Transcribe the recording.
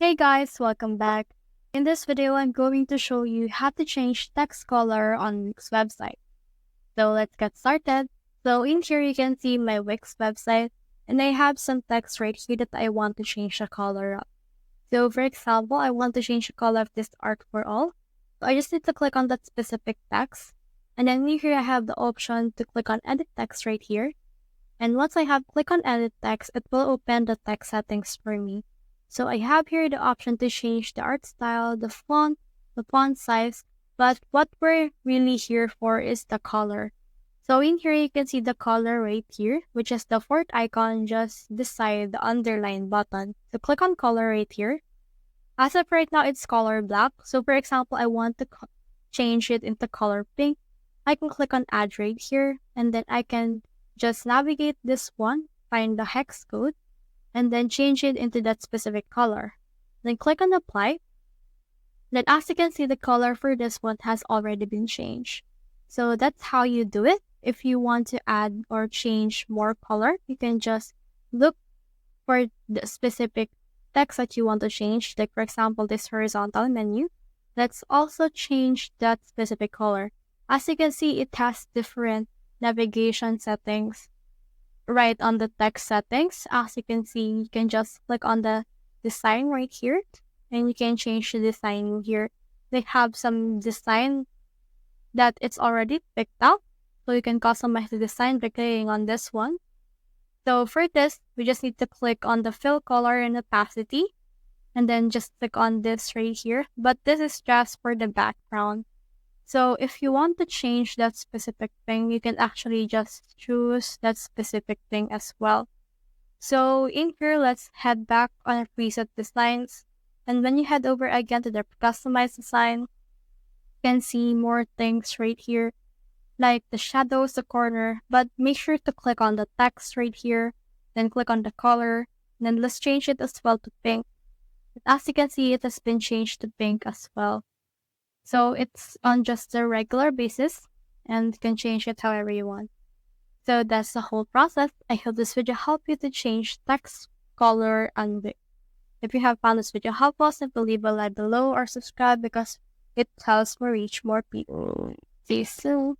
Hey guys, welcome back. In this video, I'm going to show you how to change text color on Wix website. So let's get started. So in here, you can see my Wix website, and I have some text right here that I want to change the color of. So for example, I want to change the color of this art for all. So I just need to click on that specific text. And then here I have the option to click on edit text right here. And once I have click on edit text, it will open the text settings for me. So I have here the option to change the art style, the font size, but what we're really here for is the color. So in here, you can see the color right here, which is the fourth icon just beside the underline button. So click on color right here. As of right now, it's color black. So for example, I want to change it into color pink. I can click on add right here, and then I can just navigate this one, find the hex code, and then change it into that specific color. Then click on apply. Then as you can see, the color for this one has already been changed. So that's how you do it. If you want to add or change more color, you can just look for the specific text that you want to change. Like for example, this horizontal menu. Let's also change that specific color. As you can see, it has different navigation settings right on the text settings. As you can see, you can just click on the design right here, and you can change the design here. They have some design that it's already picked out, so you can customize the design by clicking on this one. So for this, we just need to click on the fill color and opacity, and then just click on this right here. But this is just for the background. So if you want to change that specific thing, you can actually just choose that specific thing as well. So in here, let's head back on our preset designs. And when you head over again to the customized design, you can see more things right here, like the shadows, the corner, but make sure to click on the text right here, then click on the color, then let's change it as well to pink. As you can see, it has been changed to pink as well. So it's on just a regular basis, and you can change it however you want. So that's the whole process. I hope this video helped you to change text, color, and width. If you have found this video helpful, simply leave a like below or subscribe because it helps me reach more people. See you soon.